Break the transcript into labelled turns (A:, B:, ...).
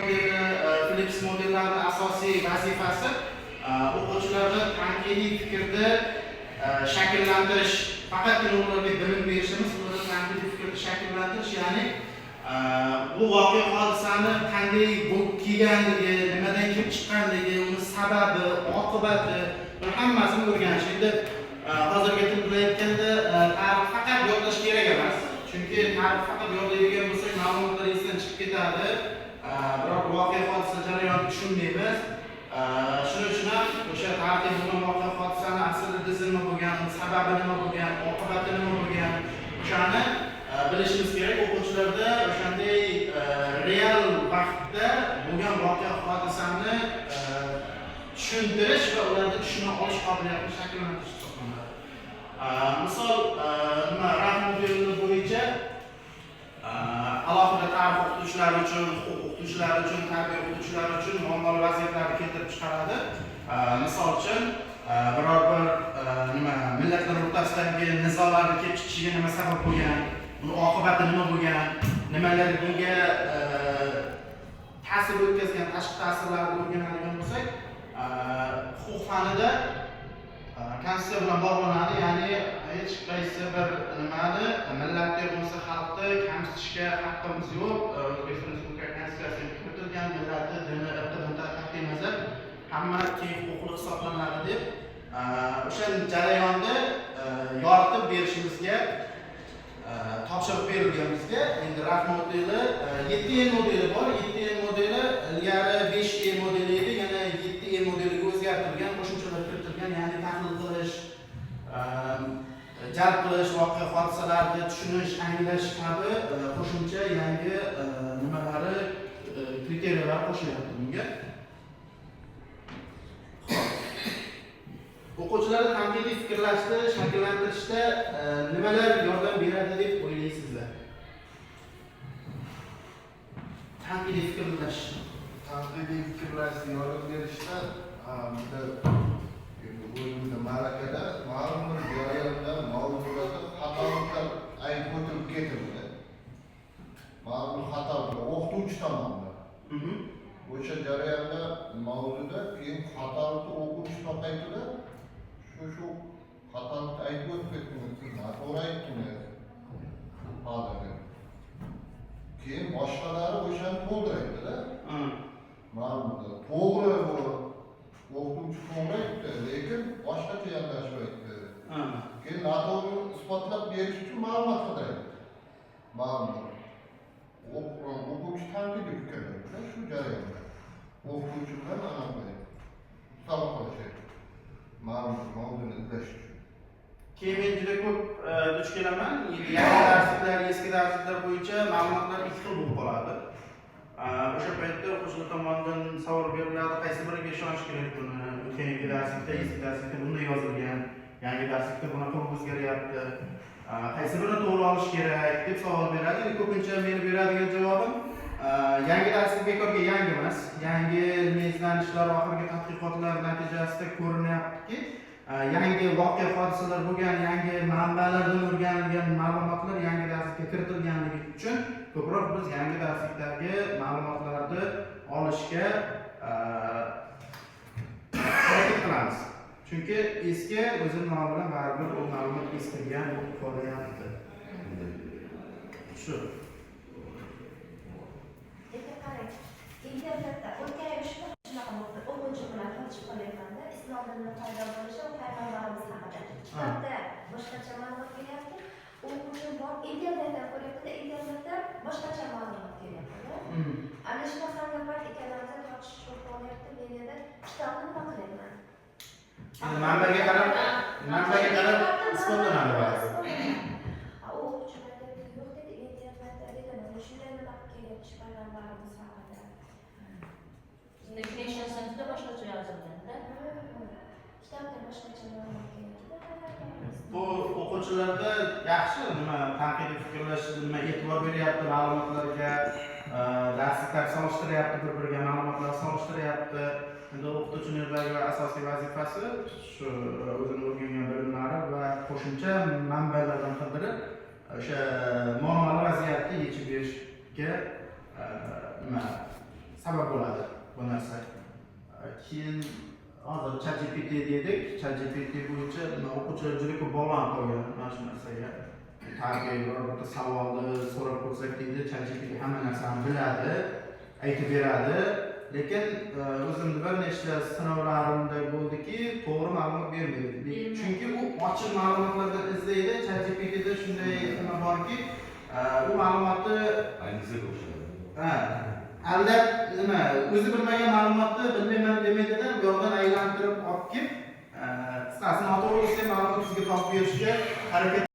A: Philips modellari asosiy vazifasi o'quvchilarni tanqidiy fikrda shakllantirish, faqatgina ularga bilim berishimiz, ularni tanqidiy fikrda shakllantirish, ya'ni bu voqea hodisani qanday bo'lib kelganligi, nimadan kelib chiqqanligi, uni sababi, oqibati, hammasini o'rganish. Endi hozirgi til bilan aytganda tarix faqat yodlash kerak emas. Chunki tarix faqat yodlaydigan bo'lsak, ma'lumotlar esdan chiqib ketadi. Biroq voqea hodisa jarayonini tushunmaymiz. Shuning uchun ham o'sha tarixiy bo'lgan voqea hodisani aslida nima bo'lgan, sababi nima bo'lgan, oqibati nima bo'lgan, o'shani bilishimiz kerak. O'quvchilarda o'shanday real vaqtda bo'lgan voqea hodisani tushuntirish va ularni tushuna olish qobiliyatini shakllantirish hisoblanadi. Misol, RAF modeli bo'yicha alohida tarix o'qituvchilari uchun, huquq o'qituvchilari uchun, tarbiya o'qituvchilari uchun muammoli vaziyatlarni keltirib chiqaradi. Misol uchun, biror bir millatlar o'rtasidagi nizolarni kelib chiqishiga nima sabab bo'lgan, uni oqibati nima bo'lgan, nimalar bunga ta'sir o'tkazgan, tashqi ta'sirlarni o'rganadigan bo'lsak, huquq fanida konstitutsiya bilan bog'lanadi, ya'ni hech qaysi bir nimani millatga bo'lsa xalqni kamsitishga haqqimiz yo'q. O'zbekiston Respublika Konstitutsiyasiga kiritilgan millatni, dini, irqidan qat'iy nazar hamma teng huquqli hisoblanadi deb o'sha jarayonda yoritib berishimizga topshiriq berilgan bizga. Endi RAF modeli 7E modeli bor. 7E modeli ilgari 5E modeli edi, yana 7E modeliga o'zgartirilgan, qo'shimchalar kiritilgan, ya'ni tahlil qilish, jalb qilish, voqea hodisalarni tushunish, anglash kabi qo'shimcha yangi nimalari, kriteriyalar qo'shilyapti bunga. O'quvchilarni tanqidiy fikrlashda, shakllantirishda nimalar yordam beradi deb o'ylaysizlar? Tanqidiy fikrlash.
B: Tanqidiy fikrlashga yordam berishda bizda malakada ma'lum bir jarayonda mavzularda xatoliklar aytib o'tilib ketildi. Ma'lum xatoliklar o'qituvchi tomonidan. O'sha jarayonda mavzuda keyin xatolikni o'quvchi topaytdi. Shu xatolikni aytib o'tib ketdingiz, siz noto'g'ri aytdingiz. Hozir. Keyin boshqalari o'shani to'ldiraydi-da. Ma'lumotlar to'g'ri bu o'qituvchi to'g'ri aytdi, lekin boshqacha yondashib aytdi. Keyin noto'g'rini isbotlab berish uchun ma'lumot qidiraydi. Ma'lumot. O'quvchi tanqidiy fikrlaydi shu jarayonda. O'quvchi bilan aniqlaydi. Sabaqlashadi. Ma'lumotni izlash uchun.
A: Keyin men juda ko'p duch kelaman. Yangi darsliklar, eski darsliklar bo'yicha ma'lumotlar ikki xil bo'lib qoladi. O'sha paytda o'quvchilar tomonidan savol beriladi, qaysi biriga ishonish kerak buni. O'tgan darslikda, eski darslikda bunday yozilgan, yangi darslikda bunaqa o'zgaryapti. Qaysi birini to'g'ri olish kerak deb savol beradi. Ko'pincha men beradigan javobim yangi darslik bekorga yangi emas. Yangi izlanishlar, oxirgi tadqiqotlar natijasida ko'rinyaptiki, yangi voqea hodisalar bo'lgan, yangi manbalardan o'rganilgan ma'lumotlar yangi darslikka kiritilganligi uchun ko'proq biz yangi darslikdagi ma'lumotlarni olishga harakat qilamiz. Chunki eski o'zini nomi bilan baribir u ma'lumot eskirgan bo'lib qolyapti. Shu.
C: Internetda o'tgan yil shunaqa bo'ldi. O'quvchi bilan tanishib qolyapmanda, islom dinini paydo bo'lishi va payg'ambarimiz haqida. Kitobda boshqacha ma'lumot kelyapti. O'quvchi bor, internetdan ko'ryapti, internetda boshqacha ma'lumot kelyapti. Ana shunaqa gaplar ikkalamizda tortishish bo'lib qolyapti. Men endi kitobni nima qilyapman?
A: Manbaga qarab isbotlanadi ba'zi.
C: O'quvchi yo'q dedi, internetda dedi, shunday nima kelyapti payg'ambarimiz haqida.
D: Lekin sinfda boshqacha yozilganda,
C: kitobda boshqacha ma'lumot kelyapti.
A: Bu o'quvchilarda yaxshi nima tanqidiy fikrlash, nima e'tibor beryapti ma'lumotlarga, darsliklar solishtiryapti, bir-biriga ma'lumotlar solishtiryapti. Endi o'qituvchining asosiy vazifasi shu o'zini o'rgangan bilimlari va qo'shimcha manbalardan qidirib o'sha muammoli vaziyatni yechib berishga sabab bo'ladi bu narsa. Keyin hozir ChatGPT dedik. ChatGPT bo'yicha o'quvchilar juda ko'p bog'lanib qolgan mana shu narsaga. Tarbiya biror savolni so'rab ko'rsak deydi, ChatGPT hamma narsani biladi, aytib beradi. Lekin o'zimda bir nechta sinovlarimda bo'ldiki, to'g'ri ma'lumot bermaydi. Chunki u ochiq ma'lumotlardan izlaydi. ChatGPTda shunday nima borki, u ma'lumotni
E: ayniqsa o'xshaydi.
A: aldab nima o'zi bilmagan ma'lumotni bilmayman demaydi-da, bu yoqdan aylantirib olib kelib, qisqasi noto'g'ri bo'lsa ma'lumot sizga topib berishga harakat